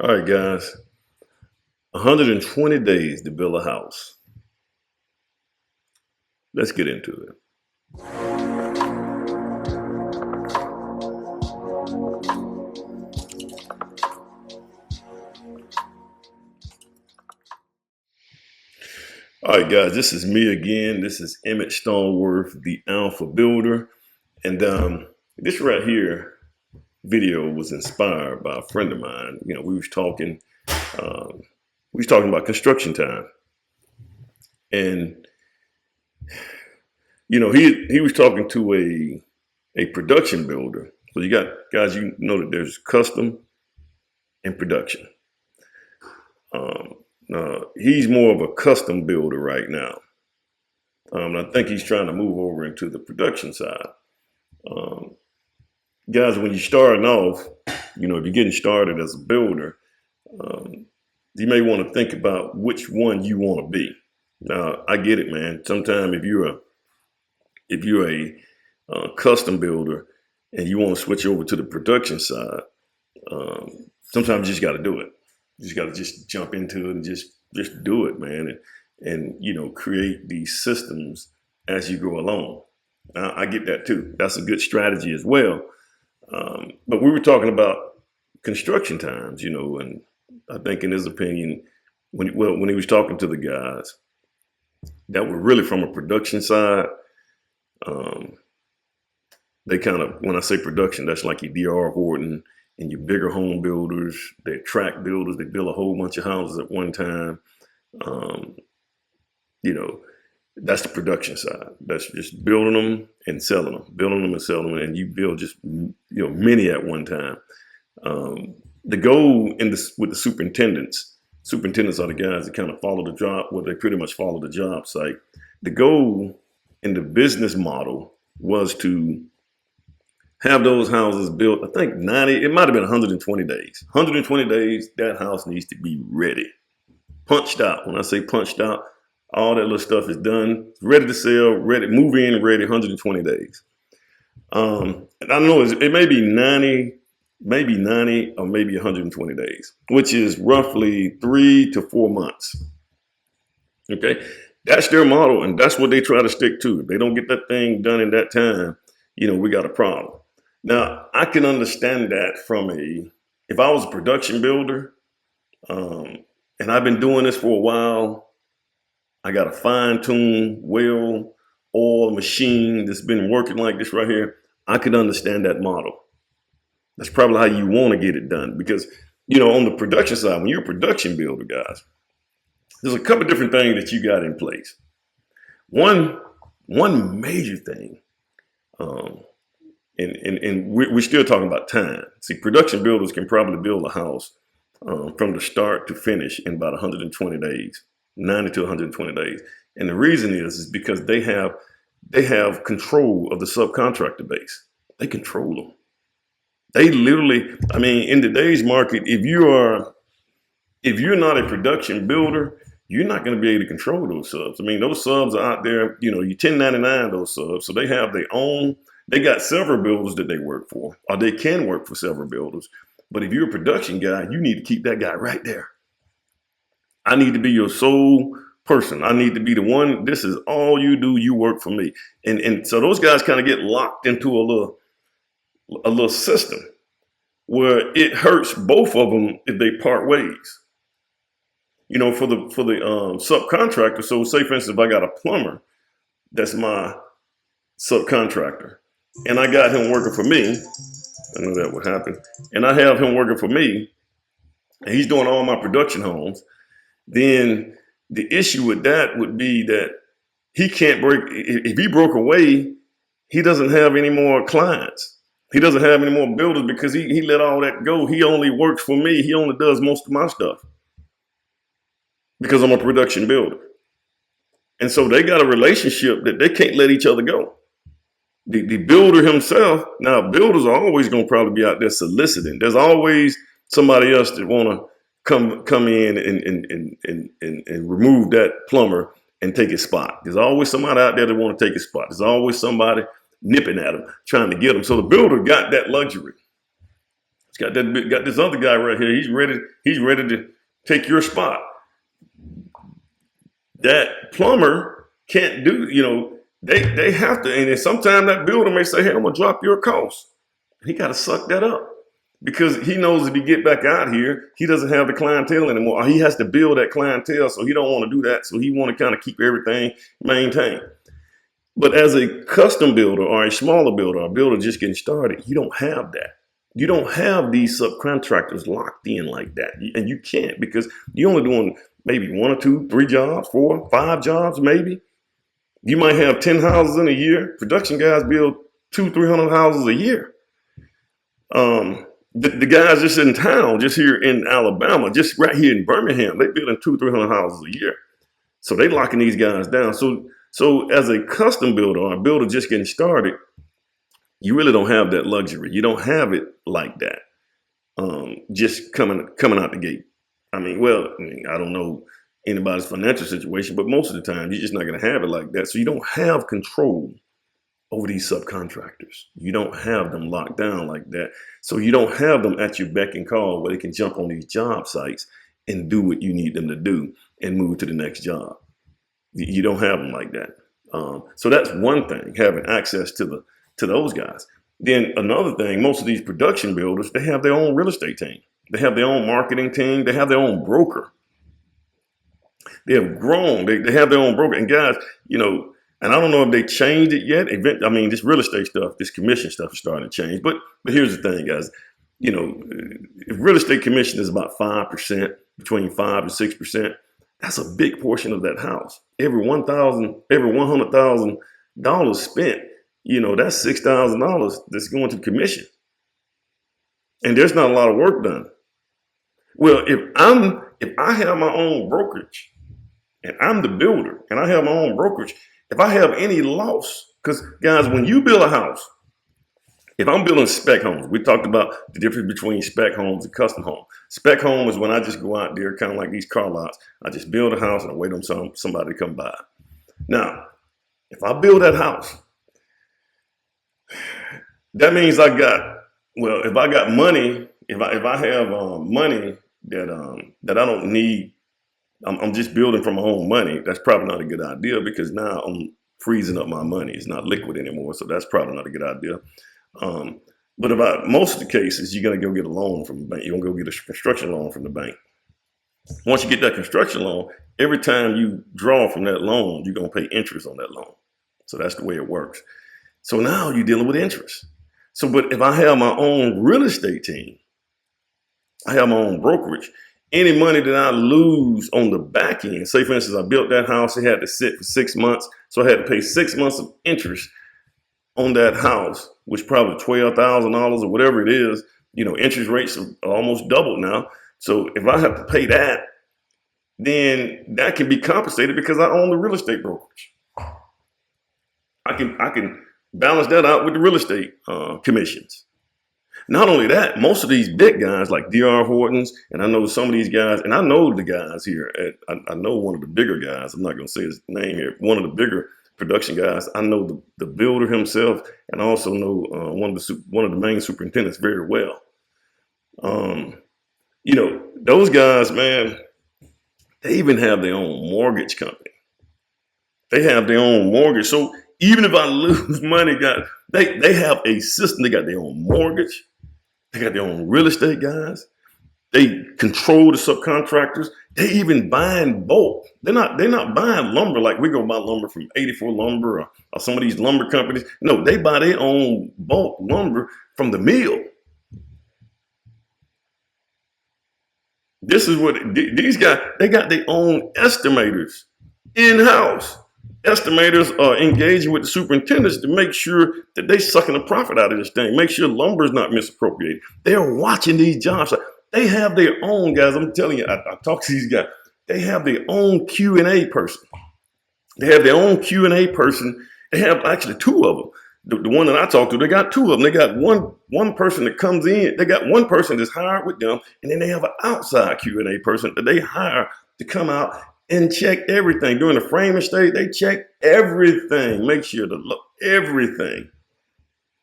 All right, guys. 120 days to build a house. Let's get into it. All right, guys. This is me again. This is Emmett Stoneworth, the Alpha Builder, and this right here video was inspired by a friend of mine. We was talking. We was talking about construction time, and he was talking to a production builder. So you got guys, you know that there's custom and production. He's more of a custom builder right now. I think he's trying to move over into the production side. Um, Guys, when you're starting off, if you're getting started as a builder, um, you may want to think about which one you want to be. Now, I get it, man. Sometimes if you're a custom builder and you want to switch over to the production side, sometimes you just got to do it. You just got to just jump into it and just do it, man, and create these systems as you go along. I get that too. That's a good strategy as well. But we were talking about construction times, and I think in his opinion, when he was talking to the guys that were really from a production side, um, they kind of, when I say production, that's like your DR Horton and your bigger home builders, they're track builders, they build a whole bunch of houses at one time. Um, you know, that's the production side. That's just building them and selling them, building them and selling them, and you build just many at one time. The goal with the superintendents are the guys that kind of follow the job, well, they pretty much follow the job site. The goal in the business model was to have those houses built. I think 90, it might have been 120 days. 120 days, that house needs to be ready, punched out. When I say punched out, all that little stuff is done, ready to sell, ready, move in, ready, 120 days. And I don't know, it may be 90 or maybe 120 days, which is roughly 3 to 4 months. Okay. That's their model, and that's what they try to stick to. If they don't get that thing done in that time, we got a problem. Now, I can understand that if I was a production builder, and I've been doing this for a while, I got a fine-tuned, well-oiled machine that's been working like this right here. I could understand that model. That's probably how you want to get it done because, on the production side, when you're a production builder, guys, there's a couple of different things that you got in place. One major thing, and we're still talking about time. See, production builders can probably build a house from the start to finish in about 120 days, 90 to 120 days. And the reason is because they have control of the subcontractor base. They control them. They literally, in today's market, if you're not a production builder, you're not going to be able to control those subs. Those subs are out there, you 1099 those subs. So they have their own, they got several builders that they work for, or they can work for several builders. But if you're a production guy, you need to keep that guy right there. I need to be your sole person. I need to be the one. This is all you do. You work for me. And so those guys kind of get locked into a little system where it hurts both of them if they part ways. For the subcontractor. So say for instance, if I got a plumber, that's my subcontractor, and I got him working for me. I know that would happen. And I have him working for me, and he's doing all my production homes. Then the issue with that would be that he can't break. If he broke away, he doesn't have any more clients. He doesn't have any more builders because he let all that go. He only works for me. He only does most of my stuff because I'm a production builder. And so they got a relationship that they can't let each other go. The builder himself, now builders are always going to probably be out there soliciting. There's always somebody else that want to come in and remove that plumber and take his spot. There's always somebody out there that want to take his spot. There's always somebody nipping at him, trying to get him. So the builder got that luxury. It's got this other guy right here. He's ready to take your spot. That plumber can't do, they have to, and then sometimes that builder may say, hey, I'm gonna drop your cost. He got to suck that up because he knows if he get back out here, he doesn't have the clientele anymore. Or he has to build that clientele, so he don't want to do that. So he want to kind of keep everything maintained. But as a custom builder or a smaller builder, or a builder just getting started, you don't have that. You don't have these subcontractors locked in like that. And you can't because you're only doing maybe 1 or 2, 3 jobs, 4, 5 jobs, maybe. You might have 10 houses in a year. Production guys build 200, 300 houses a year. The guys just in town, just here in Alabama, just right here in Birmingham, they building 200, 300 houses a year. So they locking these guys down. So as a custom builder or a builder just getting started, you really don't have that luxury. You don't have it like that. Just coming out the gate. I don't know anybody's financial situation, but most of the time you're just not going to have it like that. So you don't have control over these subcontractors. You don't have them locked down like that. So you don't have them at your beck and call where they can jump on these job sites and do what you need them to do and move to the next job. You don't have them like that. So that's one thing, having access to those guys. Then another thing, most of these production builders, they have their own real estate team. They have their own marketing team. They have their own broker. They have grown. They have their own broker. And guys, and I don't know if they changed it yet. This real estate stuff, this commission stuff is starting to change. But here's the thing, guys. If real estate commission is about 5%, between 5 and 6%, that's a big portion of that house. Every $100,000 spent, that's $6,000 that's going to commission. And there's not a lot of work done. Well, if I have my own brokerage and I'm the builder and I have my own brokerage, if I have any loss, because guys, when you build a house, if I'm building spec homes, we talked about the difference between spec homes and custom home. Spec home is when I just go out there, kind of like these car lots. I just build a house and I wait on somebody to come by. Now, if I build that house, that means if I got money, if I have money that I don't need, I'm just building from my own money. That's probably not a good idea because now I'm freezing up my money. It's not liquid anymore, so that's probably not a good idea. But about most of the cases, you're gonna go get a loan from the bank. You're gonna go get a construction loan from the bank. Once you get that construction loan, every time you draw from that loan, you're gonna pay interest on that loan. So that's the way it works. So now you're dealing with interest. But if I have my own real estate team, I have my own brokerage, any money that I lose on the back end, say for instance, I built that house, it had to sit for 6 months. So I had to pay 6 months of interest on that house, which probably $12,000 or whatever it is. Interest rates are almost doubled now. So if I have to pay that, then that can be compensated because I own the real estate brokerage. I can balance that out with the real estate commissions. Not only that, most of these big guys like D.R. Hortons, and I know some of these guys, and I know the guys here. I know one of the bigger guys. I'm not going to say his name here. One of the bigger production guys. I know the builder himself, and I also know one of the main superintendents very well. Those guys, man, they even have their own mortgage company. They have their own mortgage. So even if I lose money, guys, they have a system. They got their own mortgage. They got their own real estate guys. They control the subcontractors. They even buy in bulk. They're not buying lumber like we go buy lumber from 84 Lumber or some of these lumber companies. No, they buy their own bulk lumber from the mill. This is what these guys, they got their own estimators in-house. Estimators are engaging with the superintendents to make sure that they sucking the profit out of this thing. Make sure lumber is not misappropriated. They're watching these jobs. They have their own guys. I'm telling you, I talk to these guys. They have their own Q&A person. They have their own Q&A person. They have actually 2 of them. The one that I talked to, they got 2 of them. They got one person that comes in. They got one person that's hired with them, and then they have an outside Q&A person that they hire to come out and check everything. During the framing stage, they check everything, make sure to look everything.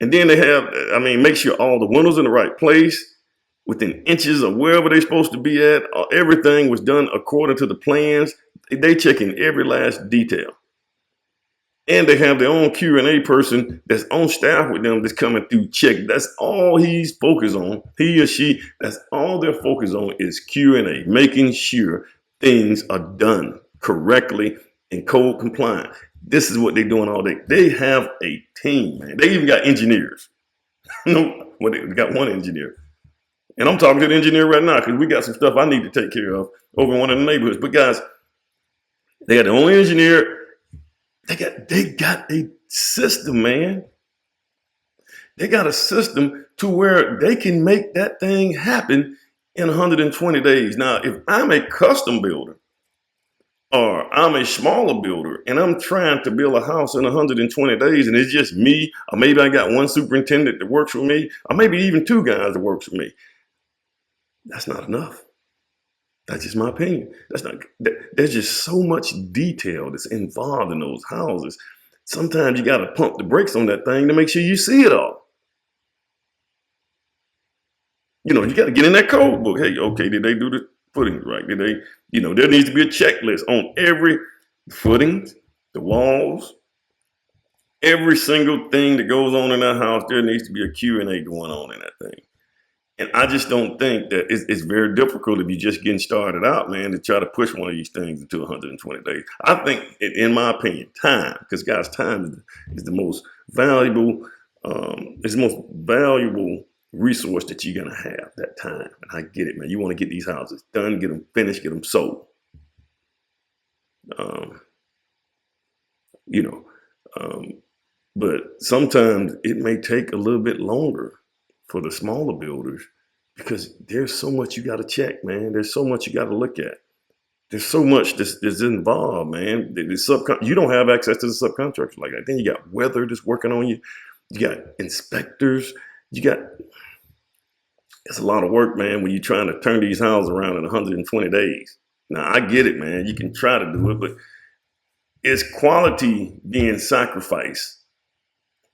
And then they have, make sure all the windows in the right place. within inches of wherever they're supposed to be at. Everything was done according to the plans. They checking every last detail. And they have their own Q&A person that's on staff with them that's coming through check. That's all he's focused on. He or she, that's all they're focused on is Q&A, making sure things are done correctly and code compliant. This is what they're doing all day. They have a team, man. They even got engineers. No, well, they got one engineer. And I'm talking to the engineer right now because we got some stuff I need to take care of over in one of the neighborhoods. But guys, they got the only engineer. They got a system, man. They got a system to where they can make that thing happen in 120 days. Now, if I'm a custom builder or I'm a smaller builder and I'm trying to build a house in 120 days and it's just me, or maybe I got one superintendent that works for me, or maybe even two guys that works for me, that's not enough. That's just my opinion. There's just so much detail that's involved in those houses. Sometimes you got to pump the brakes on that thing to make sure you see it all. You got to get in that code book. Hey, okay, did they do the footings right? Did they, there needs to be a checklist on every footings, the walls, every single thing that goes on in that house. There needs to be a Q&A going on in that thing. And I just don't think that it's very difficult if you're just getting started out, man, to try to push one of these things into 120 days. I think, in my opinion, time, because guys, time is the most valuable, resource that you're gonna have. That time, and I get it, man. You want to get these houses done, get them finished, get them sold. Um, you know, but sometimes it may take a little bit longer for the smaller builders because there's so much you got to check, man. There's so much you got to look at. There's so much that's involved, man. You don't have access to the subcontractors like that. Then you got weather that's working on you. You got inspectors. It's a lot of work, man, when you're trying to turn these houses around in 120 days. Now, I get it, man. You can try to do it, but it's quality being sacrificed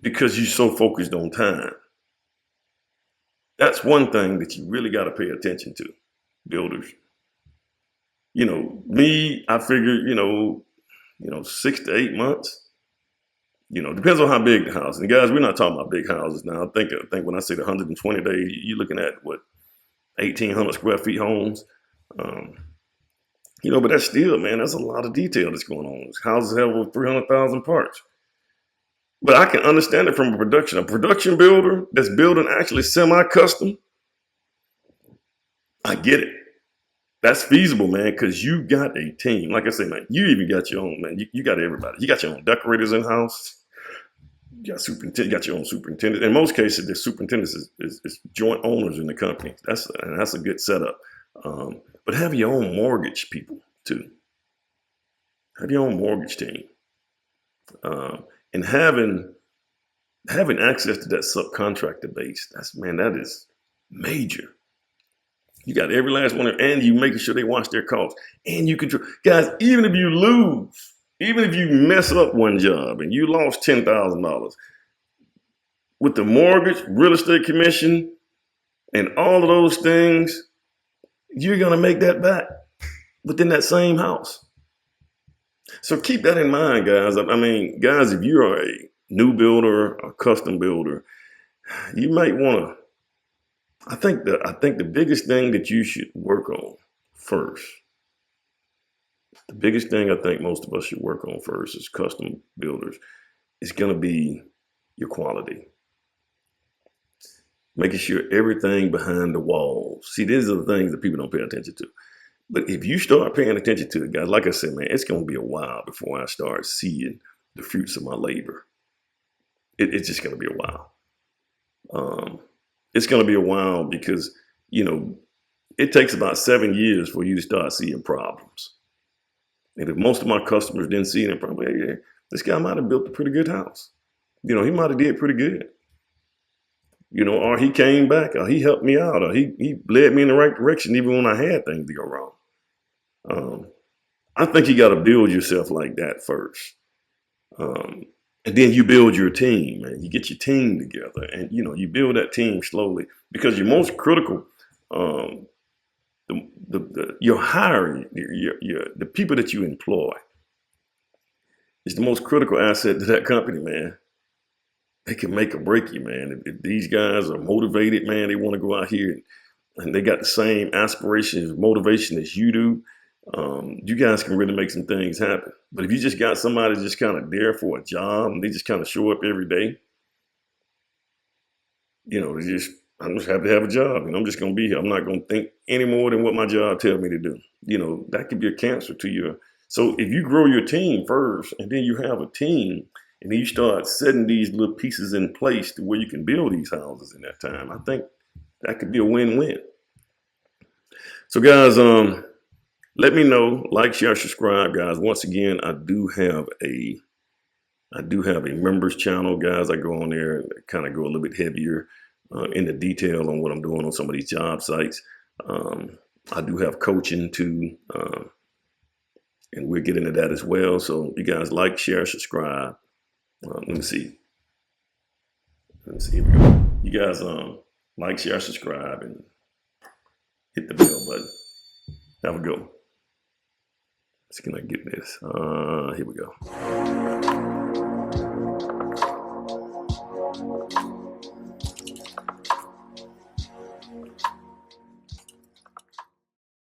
because you're so focused on time. That's one thing that you really got to pay attention to, builders. Me, I figure, 6 to 8 months. Depends on how big the house. And guys, we're not talking about big houses now. I think when I say the 120 days, you're looking at 1,800 square feet homes. But that's still, man, that's a lot of detail that's going on. Houses have over 300,000 parts. But I can understand it from a production builder that's building actually semi-custom. I get it. That's feasible, man, because you got a team. Like I say, man, you even got your own, man. You got everybody. You got your own decorators in house. You got your own superintendent. In most cases, the superintendent is joint owners in the company. That's a good setup. But have your own mortgage people too. Have your own mortgage team. And having access to that subcontractor base, that is major. You got every last one, and you making sure they watch their costs. And you control, guys, even if you lose, even if you mess up one job and you lost $10,000, with the mortgage, real estate commission, and all of those things, you're gonna make that back within that same house. So keep that in mind, guys. Guys, if you are a new builder, a custom builder, you might want to. I think the biggest thing that you should work on first, the biggest thing I think most of us should work on first as custom builders is going to be your quality. Making sure everything behind the walls. See, these are the things that people don't pay attention to. But if you start paying attention to it, guys, like I said, man, it's going to be a while before I start seeing the fruits of my labor. It's just going to be a while. It's going to be a while because, it takes about 7 years for you to start seeing problems. And if most of my customers didn't see any problem, hey, this guy might have built a pretty good house. He might have did pretty good. Or he came back, or he helped me out, or he led me in the right direction even when I had things to go wrong. I think you got to build yourself like that first. And then you build your team, and you get your team together, and you build that team slowly because your most critical um, your hiring, the people that you employ is the most critical asset to that company, man. They can make or break you, man. If these guys are motivated, man, they want to go out here and they got the same aspirations, motivation as you do. You guys can really make some things happen. But if you just got somebody just kind of there for a job and they just kind of show up every day, they just, I'm just happy to have a job and I'm just going to be here. I'm not going to think any more than what my job tells me to do. That could be a cancer to your. So if you grow your team first and then you have a team and then you start setting these little pieces in place to where you can build these houses in that time, I think that could be a win-win. So guys, let me know, like, share, subscribe, guys. Once again, I do have a members channel, guys. I go on there and kind of go a little bit heavier into detail on what I'm doing on some of these job sites. I do have coaching too, and we'll get into that as well. So you guys like, share, subscribe. Let me see. Here we go. You guys like, share, subscribe, and hit the bell button. Have a go. Can I get this? Here we go.